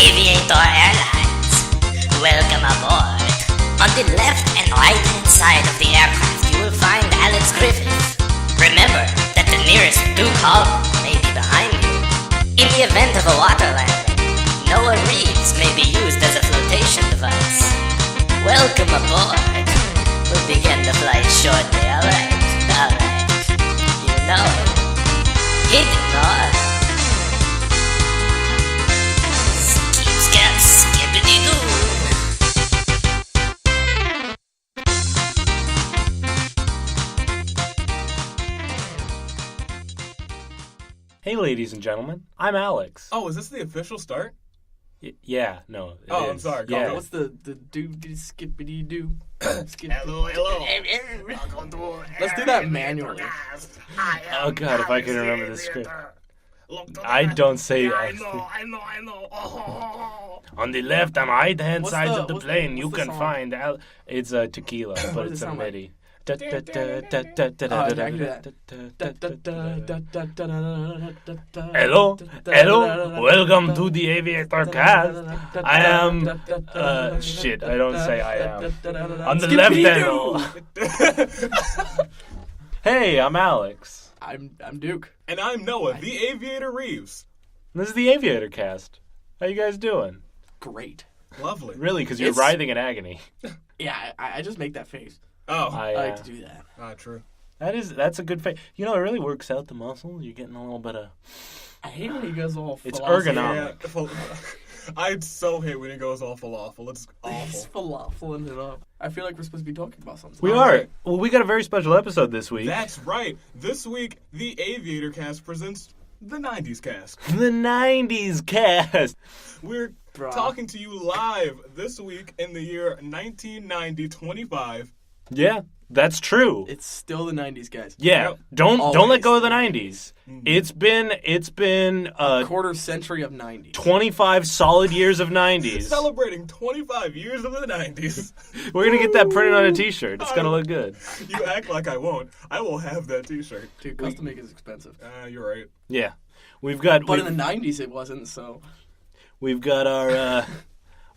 Aviator Airlines. Welcome aboard. On the left and right hand side of the aircraft you will find Alex Griffith. Remember that the nearest Duke Hall may be behind you. In the event of a water landing, Noah Reeves may be used as a flotation device. Welcome aboard. We'll begin the flight shortly, alright? You know it. Hit it, Noah. Hey, ladies and gentlemen, I'm Alex. Oh, is this the official start? Yeah, no. I'm sorry. Yeah. What's the skippity doo? Hello. Let's do that manually. Oh God, if I can remember the script. I don't say. I know. Oh. On the left and right hand What's sides the- of the what's the- plane, what's you the can song? find it's a tequila, but does it's it a sound like? MIDI. I can do that. Hello, welcome to the Aviatorcast. I am, I don't say I am. On the left hand. Hey, I'm Alex. I'm Duke. And I'm Noah, the Aviator Reeves. This is the Aviatorcast. How you guys doing? Great. Lovely. Really, because you're It's- writhing in agony. Yeah, I just make that face. Oh, I like to do that. true. That's a good face. You know, it really works out the muscle. You're getting a little bit of. I hate when he goes all It's philosophy. ergonomic. Yeah, I so hate when it goes all falafel. It's He's awful. falafeling it up. I feel like we're supposed to be talking about something. We are. Well, we got a very special episode this week. That's right. This week, the Aviator Cast presents the 90's Cast. The 90's cast. We're Bruh. talking to you live this week in the year 1990-25. Yeah, that's true. It's still the 90s, guys. Yeah, Yep. don't let Always. go of the 90s. It's been Quarter century of 90s. 25 solid years of 90s. Celebrating 25 years of the 90s. We're gonna get that printed on a T-shirt. It's gonna look good. You act like I won't. I will have that T-shirt. Dude, custom make is expensive. You're right. Yeah, we've got But in the 90s it wasn't, so... we've got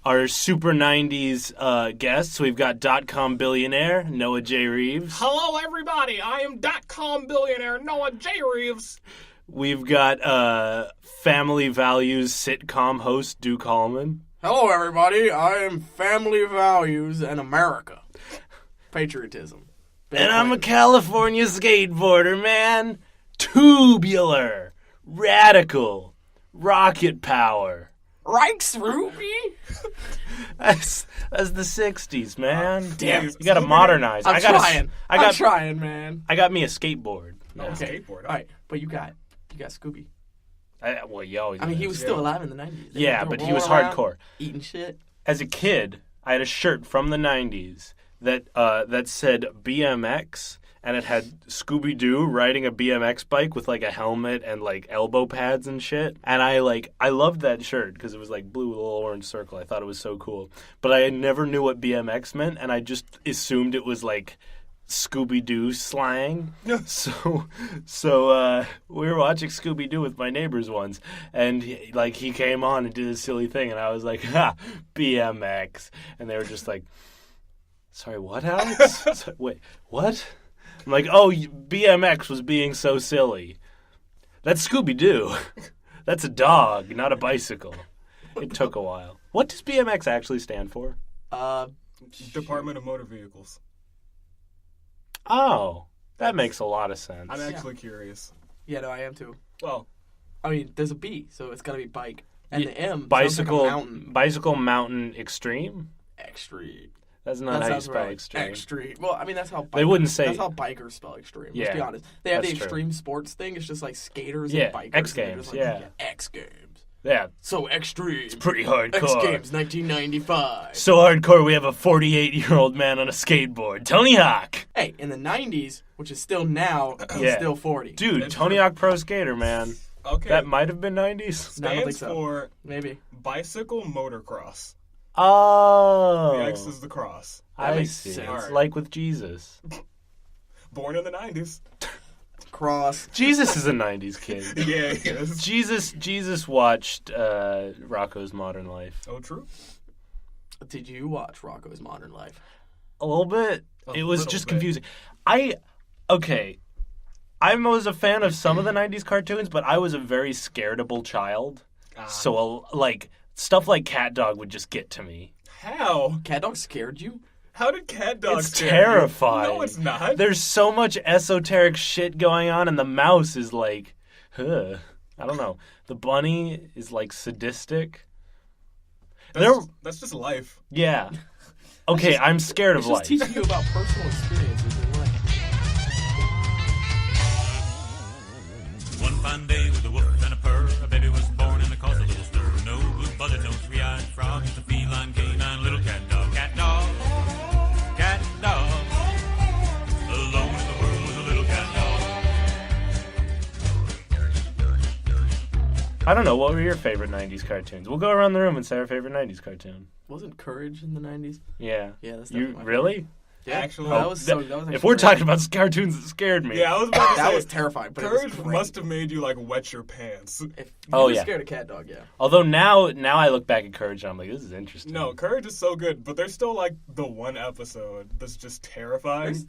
our super 90s guests. We've got .com billionaire Noah J. Reeves. Hello, everybody. I am .com billionaire Noah J. Reeves. We've got family values sitcom host Duke Hallman. Hello, everybody. I am Family Values and America. Patriotism. And I'm a California skateboarder, man. Tubular, radical, rocket power. Reichs Ruby? That's the 60s, man. Damn. You gotta modernize. I'm trying. I'm trying, man. I got me a skateboard. No, skateboard. All right, but you got Scooby. Well, you always. I mean, he was Yeah. still alive in the 90s. Yeah, They were but he was rolling around, hardcore. Eating shit. As a kid, I had a shirt from the 90s that said BMX, and it had Scooby-Doo riding a BMX bike with like a helmet and like elbow pads and shit. And I loved that shirt because it was like blue with a little orange circle. I thought it was so cool. But I never knew what BMX meant, and I just assumed it was like Scooby-Doo slang. So we were watching Scooby-Doo with my neighbors once, and he came on and did this silly thing, and I was like, ha, BMX. And they were just like, sorry, what, Alex? Wait, what? I'm like, oh, BMX was being so silly. That's Scooby-Doo. That's a dog, not a bicycle. It took a while. What does BMX actually stand for? Department of Motor Vehicles. Oh, that makes a lot of sense. I'm actually curious. Yeah, no, I am too. Well, I mean, there's a B, so it's got to be bike. And the M, Bicycle, sounds like a mountain. Bicycle Mountain Extreme? Extreme. That's not That how you sounds spell right. extreme. Extreme. Well, I mean, that's how They wouldn't say- That's how bikers spell extreme. Yeah, Let's be honest. They have the that's true. extreme sports thing. It's just like skaters Yeah, and bikers. X and they're Games, just like, yeah. X Games. Yeah, So extreme. pretty hardcore. X Games 1995. So hardcore, we have a 48-year-old man on a skateboard. Tony Hawk. Hey, in the 90s, which is still now, he's Yeah. still 40. Dude, That's Tony true. Hawk Pro Skater, man. okay. That might have been 90s. No, I don't think stands so. for Maybe. bicycle motocross. Oh. The X is the cross. That I makes see. sense. It's like with Jesus. Born in the 90s. Cross. Jesus is a 90s kid. Yeah, yes. Jesus watched Rocko's Modern Life. Oh, true. Did you watch Rocko's Modern Life? A little bit. It was little just bit. confusing. I was a fan of some of the 90s cartoons, but I was a very scaredable child. So, like, stuff like Cat Dog would just get to me. How? Cat Dog scared you? How did Cat Dog It's scare terrifying. You? No, it's not. There's so much esoteric shit going on, and the mouse is like, I don't know. The bunny is, like, sadistic. That's just life. Yeah. Okay, I'm scared of It's just life. teaching you about personal experiences in life. One fine day with a whoop and a purr, a baby was born and it caused a little stir. No blue buzzard, no three-eyed frog, just a feline canine little cat dog. Cat dog, cat dog. Alone in the world was a little cat dog. I don't know. What were your favorite 90s cartoons? We'll go around the room and say our favorite 90s cartoon. Wasn't Courage in the 90s? Yeah. Yeah, that's You definitely my really? Yeah, Actually, that was so. That was If actually we're so- talking about cartoons that scared me. Yeah, I was about to that say, was terrifying. But it was Courage great. must have made you, like, wet your pants. If you Oh, were yeah. scared of Cat Dog, yeah. Although now I look back at Courage and I'm like, this is interesting. No, Courage is so good, but there's still, like, the one episode that's just terrifying.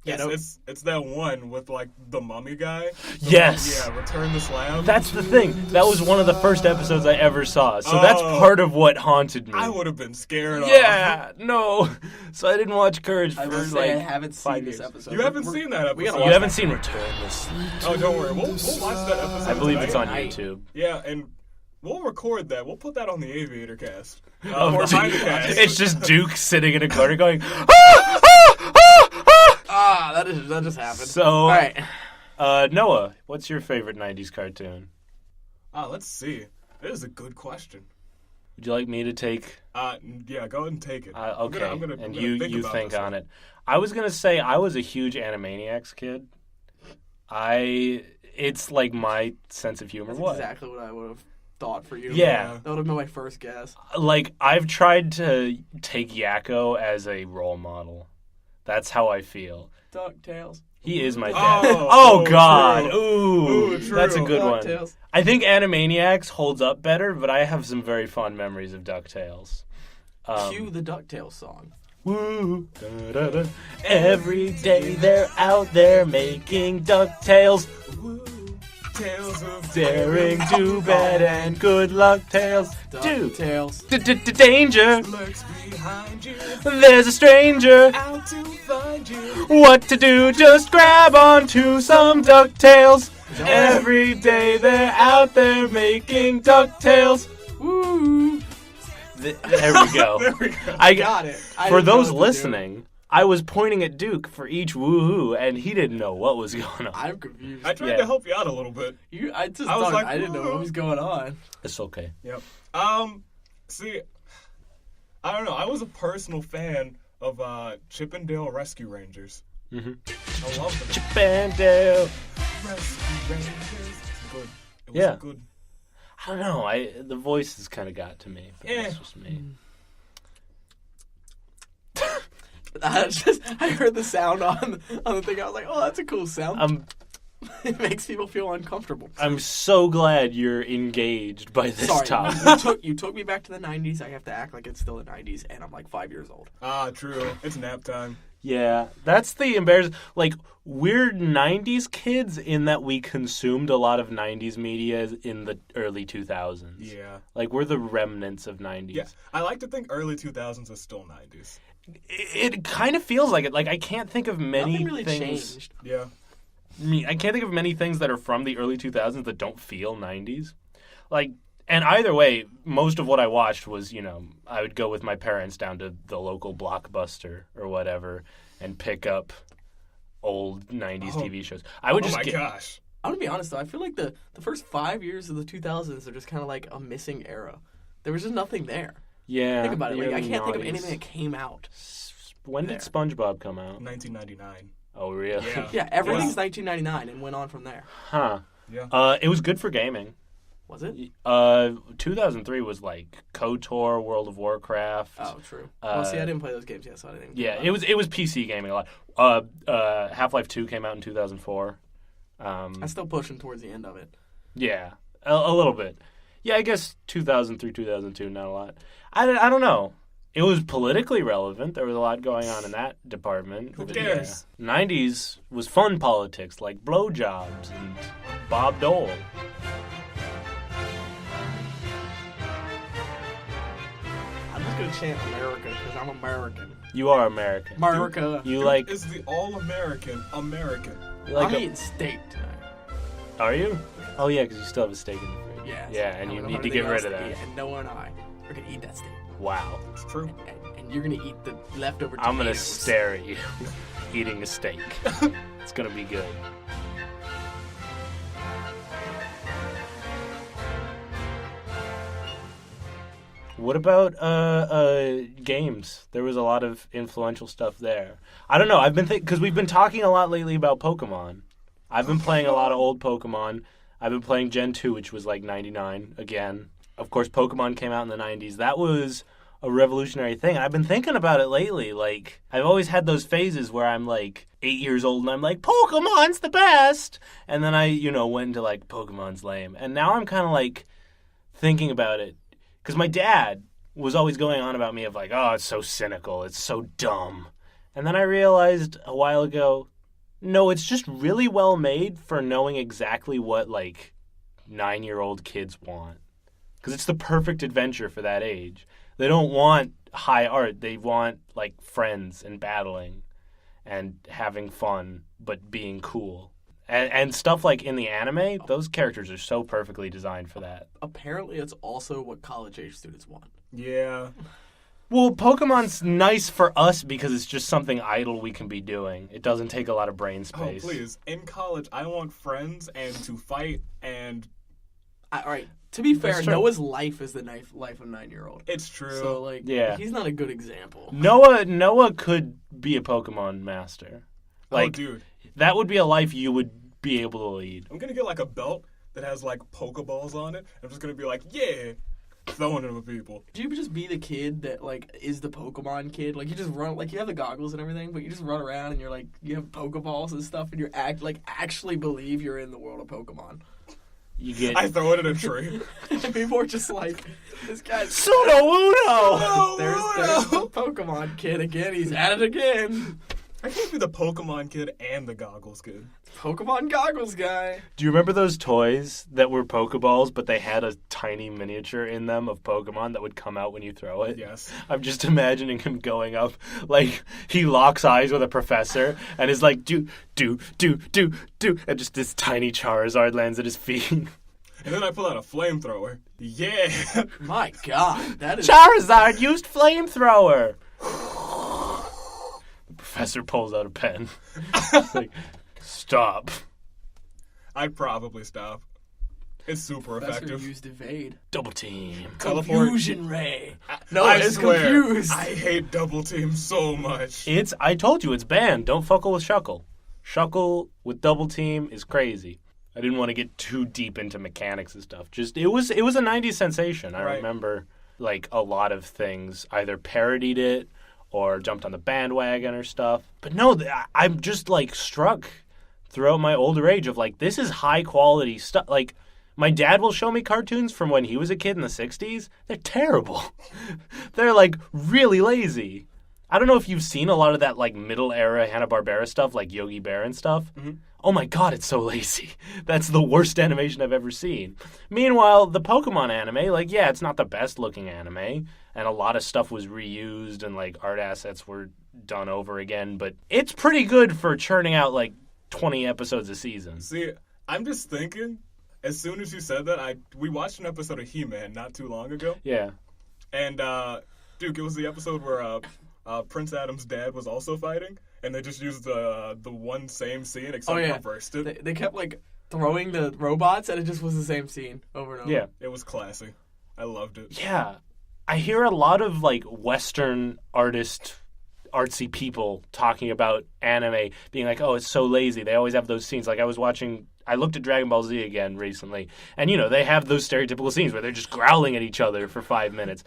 It's that one with, like, the mummy guy. Yes. Yeah, Return the Slab. That's the thing. That was one of the first episodes I ever saw. So that's Oh. part of what haunted me. I would have been scared. Yeah, no. So I didn't watch Courage for I will say like I haven't seen 5 this years. episode. You haven't seen that We gotta episode. You watch haven't that. seen Return the Sleep? Oh, don't worry. We'll watch that episode. I believe it's on Tonight. YouTube. Yeah, and we'll record that. We'll put that on the Aviatorcast. Oh, Or behind the cast. it's just Duke sitting in a corner going, That just happened. So, All right. Noah, what's your favorite 90s cartoon? Let's see. That is a good question. Would you like me to take? Yeah, go ahead and take it. Okay, I'm gonna and think you about think this on one. it. I was gonna say I was a huge Animaniacs kid. It's like my sense of humor. That's What? exactly what I would have thought for you. Yeah. That would have been my first guess. Like I've tried to take Yakko as a role model. That's how I feel. Ducktales. He is my dad. Oh, God. true. Ooh, True. that's a good one. DuckTales. I think Animaniacs holds up better, but I have some very fond memories of DuckTales. Cue the DuckTales song. Woo, da-da-da. Every day they're out there making DuckTales. Tales of Daring, do bad, and good luck tales. Do DuckTales. danger. lurks behind you, There's a stranger. out to find you. What to do? Just grab onto some DuckTales. Every day they're out there making DuckTales. Woo. There we go. There we go. I Got it. I For didn't know those what to do. listening, I was pointing at Duke for each woohoo, and he didn't know what was going on. I'm confused. I tried Yeah. to help you out a little bit. I was thought like, I didn't know what was going on. It's okay. Yep. See, I don't know. I was a personal fan of Chippendale Rescue Rangers. Mm-hmm. I love them. Chippendale. Rescue Rangers. It's good. It was Yeah. good. I don't know. The voices kind of got to me. But Yeah. That's just me. I heard the sound on the thing. I was like, oh, that's a cool sound. It makes people feel uncomfortable. I'm so glad you're engaged by this Sorry, topic. you took me back to the 90s. I have to act like it's still the 90s, and I'm like 5 years old. True. It's nap time. Yeah, that's the embarrassing. Like, we're 90s kids in that we consumed a lot of 90s media in the early 2000s. Yeah. Like, we're the remnants of 90s. Yeah. I like to think early 2000s is still 90s. It kind of feels like it. Like, I can't think of many Nothing really things. changed. Yeah. I can't think of many things that are from the early 2000s that don't feel 90s. Like, and either way, most of what I watched was, I would go with my parents down to the local Blockbuster or whatever and pick up old 90s TV shows. I would Oh just my get, gosh. I'm gonna be honest though. I feel like the first 5 years of the 2000s are just kind of like a missing era. There was just nothing there. yeah. Think about it. the Like I early can't think of 90s. anything that came out. When did SpongeBob come out? 1999. Oh, really? Yeah. Yeah, everything's Wow. 1999 and went on from there. Huh. Yeah. It was good for gaming. Was it? 2003 was like KOTOR, World of Warcraft. Oh, true. Well, see, I didn't play those games yet, so I didn't. Yeah, it was PC gaming a lot. Half-Life 2 came out in 2004. I'm still pushing towards the end of it. Yeah, a little bit. Yeah, I guess 2000 through 2002, not a lot. I don't know. It was politically relevant. There was a lot going on in that department. Who cares? Yeah. 90s was fun politics, like blowjobs and Bob Dole. I'm just gonna chant America because I'm American. You are American. America. You like... Is the all-American American. You like I'm eating steak tonight. Are you? Oh, yeah, because you still have a steak in the fridge. Yeah. Yeah, and you need to get rid of that. And Noah and I are gonna eat that steak. Wow. It's true. And you're gonna eat the leftover tomatoes. I'm going to stare at you eating a steak. It's going to be good. What about games? There was a lot of influential stuff there. I don't know. I've been because we've been talking a lot lately about Pokemon. I've been playing a lot of old Pokemon. I've been playing Gen 2, which was like 99 again. Of course, Pokemon came out in the 90s. That was a revolutionary thing. I've been thinking about it lately. Like, I've always had those phases where I'm like 8 years old and I'm like, Pokemon's the best. And then I, went into like, Pokemon's lame. And now I'm kind of like thinking about it. Because my dad was always going on about me of like, oh, it's so cynical. It's so dumb. And then I realized a while ago, no, it's just really well made for knowing exactly what like 9-year-old kids want. Because it's the perfect adventure for that age. They don't want high art. They want like friends and battling and having fun, but being cool. And stuff like in the anime, those characters are so perfectly designed for that. Apparently, it's also what college-age students want. Yeah. Well, Pokemon's nice for us because it's just something idle we can be doing. It doesn't take a lot of brain space. Oh, please. In college, I want friends and to fight and... All right. To be fair, That's true. Noah's life is the life of 9-year-old. It's true. So, like, Yeah. he's not a good example. Noah could be a Pokemon master. Like, oh, dude. That would be a life you would be able to lead. I'm gonna get like a belt that has like Pokeballs on it. I'm just gonna be like, yeah, throwing them at people. Could you just be the kid that, like, is the Pokemon kid? Like, you just run, like, you have the goggles and everything, but you just run around and you're like, you have Pokeballs and stuff, and you're actually believe you're in the world of Pokemon. You get I throw it at a tree. And people are just like, this guy's... Sudowoodo! There's the Pokemon kid again. He's at it again. I can't be the Pokemon kid and the goggles kid. Pokemon goggles guy. Do you remember those toys that were Pokeballs, but they had a tiny miniature in them of Pokemon that would come out when you throw it? Yes. I'm just imagining him going up, like, he locks eyes with a professor, and is like, do, and just this tiny Charizard lands at his feet. And then I pull out a flamethrower. Yeah. My God, that is... Charizard used flamethrower! The professor pulls out a pen. Like, stop. I'd probably stop. It's super Professor effective. used evade. Double team. Teleport. Confusion ray. No, I it's swear, confused. I hate double team so much. I told you, it's banned. Don't fuckle with Shuckle. Shuckle with double team is crazy. I didn't want to get too deep into mechanics and stuff. Just it was a 90s sensation. I Right. remember like a lot of things either parodied it or jumped on the bandwagon or stuff. But no, I'm just like struck throughout my older age of like, this is high quality stuff. Like, my dad will show me cartoons from when he was a kid in the 60s. They're terrible. They're like really lazy. I don't know if you've seen a lot of that like middle era Hanna-Barbera stuff, like Yogi Bear and stuff. Mm-hmm. Oh my God, it's so lazy. That's the worst animation I've ever seen. Meanwhile, the Pokemon anime, like, yeah, it's not the best looking anime, and a lot of stuff was reused and like art assets were done over again, but it's pretty good for churning out like 20 episodes a season. See, I'm just thinking, as soon as you said that, we watched an episode of He-Man not too long ago. Yeah. And, Duke, it was the episode where Prince Adam's dad was also fighting, and they just used the one same scene, except reversed it. They kept, like, throwing the robots, and it just was the same scene over and over. Yeah. It was classy. I loved it. Yeah. I hear a lot of, like, Western artsy people talking about anime, being like, oh, it's so lazy. They always have those scenes. Like, I looked at Dragon Ball Z again recently, and, they have those stereotypical scenes where they're just growling at each other for 5 minutes.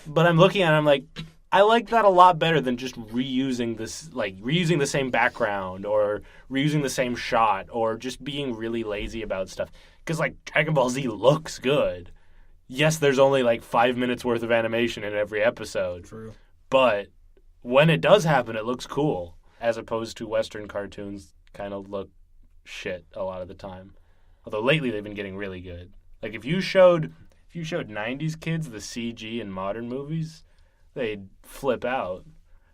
But I'm looking at it, I'm like, I like that a lot better than just reusing the same background or reusing the same shot or just being really lazy about stuff. Because, like, Dragon Ball Z looks good. Yes, there's only, like, 5 minutes worth of animation in every episode. True. But when it does happen, it looks cool. As opposed to Western cartoons kind of look shit a lot of the time. Although lately they've been getting really good. Like, if you showed 90s kids the CG in modern movies, they'd flip out.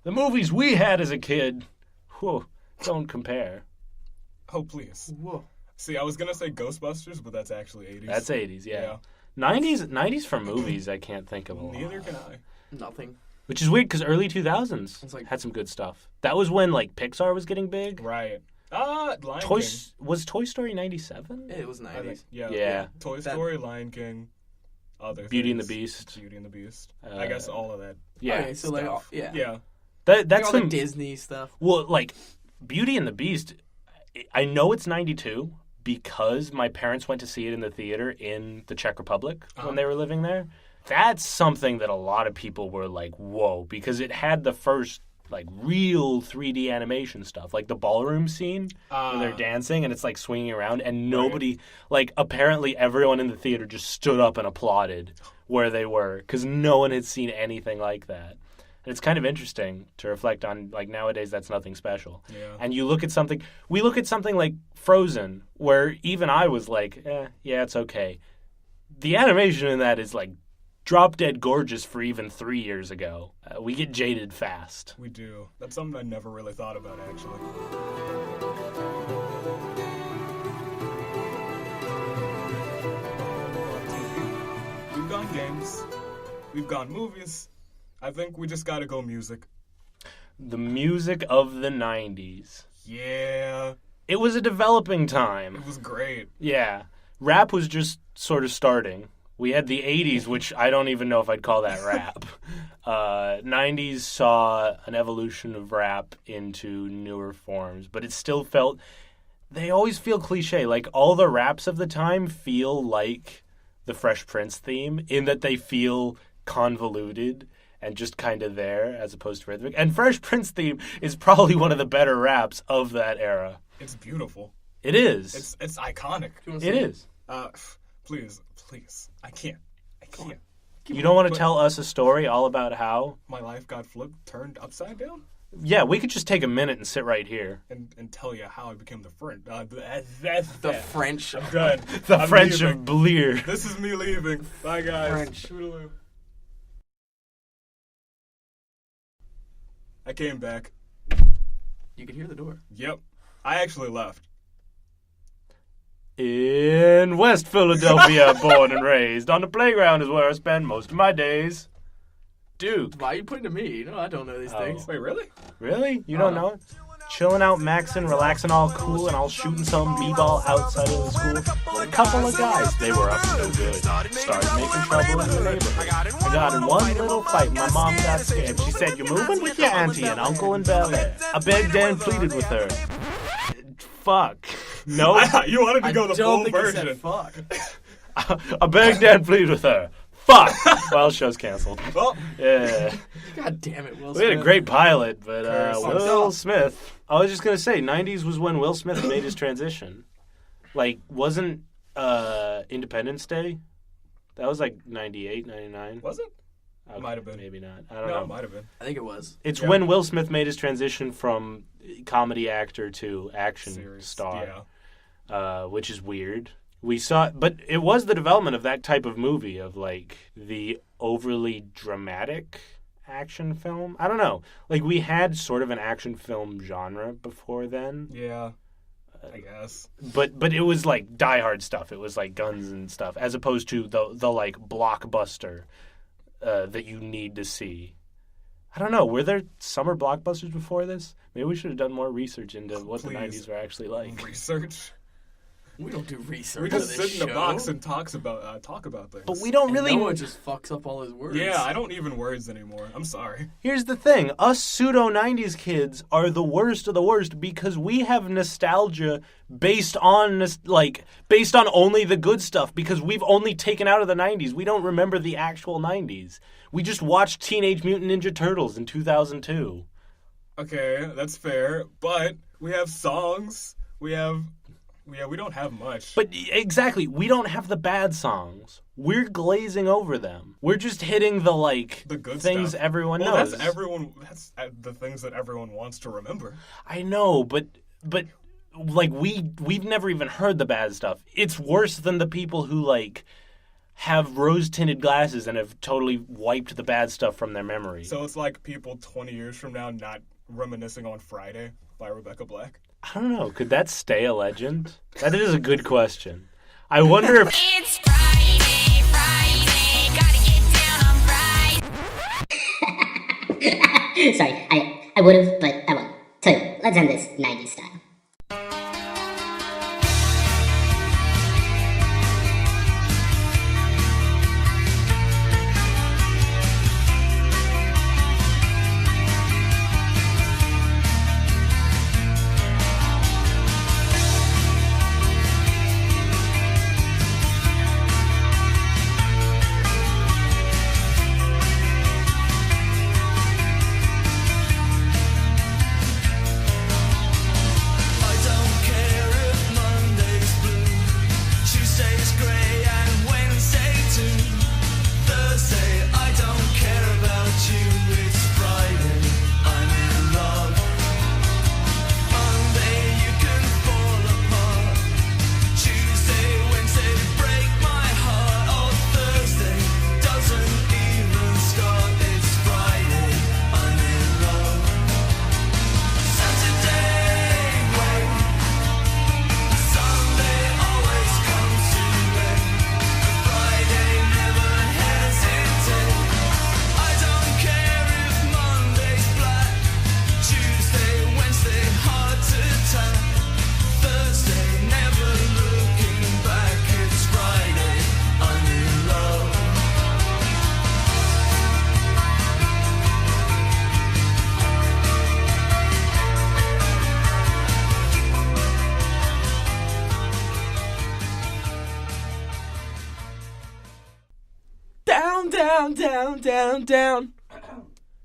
The movies we had as a kid, whew, don't compare. Oh, please. Whoa. See, I was going to say Ghostbusters, but that's actually 80s. That's 80s, yeah. 90s for movies, I can't think of a lot. Neither can I. Nothing. Which is weird, because early 2000s like, had some good stuff. That was when, like, Pixar was getting big. Right. Lion King. Was Toy Story 97? It was 90s. Yeah. Toy Story, Lion King, Beauty and the Beast. Beauty and the Beast. I guess all of that. Yeah. Okay, so stuff. Yeah. That's like all the Disney stuff. Well, like, Beauty and the Beast, I know it's 92 because my parents went to see it in the theater in the Czech Republic when they were living there. That's something that a lot of people were like, whoa, because it had the first, like, real 3D animation stuff, like the ballroom scene where they're dancing and it's, like, swinging around, and nobody, like, apparently everyone in the theater just stood up and applauded where they were because no one had seen anything like that. And it's kind of interesting to reflect on, like, nowadays that's nothing special. Yeah. And we look at something like Frozen, where even I was like, yeah, it's okay. The animation in that is, like, drop-dead gorgeous for even 3 years ago. We get jaded fast. We do. That's something I never really thought about, actually. We've gone games. We've gone movies. I think we just gotta go music. The music of the 90s. Yeah. It was a developing time. It was great. Yeah. Rap was just sort of starting. We had the 80s, which I don't even know if I'd call that rap. 90s saw an evolution of rap into newer forms, but it still felt... They always feel cliche. Like, all the raps of the time feel like the Fresh Prince theme, in that they feel convoluted and just kind of there, as opposed to rhythmic. And Fresh Prince theme is probably one of the better raps of that era. It's beautiful. It is. It's iconic. It is. Please. I can't. You don't want to tell us a story all about how my life got turned upside down? Yeah, we could just take a minute and sit right here. And tell you how I became the French. The French. I'm done. I'm French leaving. Of Bleer. This is me leaving. Bye, guys. French. Toodaloo. I came back. You can hear the door. Yep. I actually left. In West Philadelphia, born and raised. On the playground is where I spend most of my days. Duke. Why are you pointing to me? No, I don't know these things. Wait, really? Really? You don't know? Chilling out, maxing, relaxing all cool, and all shooting some b-ball outside of the school with a couple of guys. They were up to no good. Started making trouble in the neighborhood. I got in one little fight. My mom got scared. She said, "You're moving with your auntie and uncle in Bel Air." I begged and pleaded with her. Fuck. No. You wanted to go the full version. Said fuck. I begged and pleaded with her. Fuck. Well, show's canceled. Oh. Yeah. God damn it, Will We Smith. had a great pilot, but Will Smith. I was just going to say, 90s was when Will Smith made his transition. Like, wasn't Independence Day? That was like 98, 99. Was it? Okay, might have been. Maybe not. I don't know. No, it might have been. I think it was. It's when Will Smith made his transition from comedy actor to action star, which is weird. We saw, but it was the development of that type of movie, of like the overly dramatic action film. I don't know. Like, we had sort of an action film genre before then. Yeah, I guess. But it was like Die Hard stuff. It was like guns and stuff, as opposed to the like blockbuster that you need to see. I don't know. Were there summer blockbusters before this? Maybe we should have done more research into what the 90s were actually like. Research? We don't do research. We just for this sit in the show. box and talk about things. But we don't really... Noah just fucks up all his words. Yeah, I don't even words anymore. I'm sorry. Here's the thing. Us pseudo-90s kids are the worst of the worst because we have nostalgia based on only the good stuff, because we've only taken out of the 90s. We don't remember the actual 90s. We just watched Teenage Mutant Ninja Turtles in 2002. Okay, that's fair, but we have songs. We don't have much. But exactly, we don't have the bad songs. We're glazing over them. We're just hitting the good things stuff. everyone knows. That's the things that everyone wants to remember. I know, but we've never even heard the bad stuff. It's worse than the people who have rose-tinted glasses and have totally wiped the bad stuff from their memory. So it's like people 20 years from now not reminiscing on Friday by Rebecca Black. I don't know. Could that stay a legend? That is a good question. I wonder if... It's Friday, gotta get down on Friday. Sorry, I would have, but I won't. Tell you, let's end this 90s style.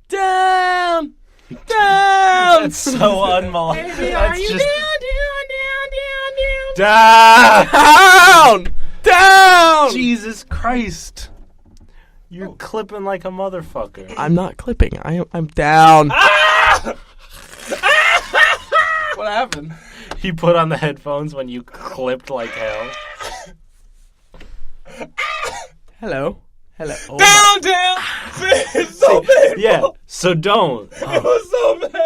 Down. That's so unmelodic. Baby, That's are you just... down? Jesus Christ. You're clipping like a motherfucker. I'm not clipping. I'm down. What happened? He put on the headphones when you clipped like hell. Hello. Oh Down! It's so painful! Yeah, so don't. It was so bad!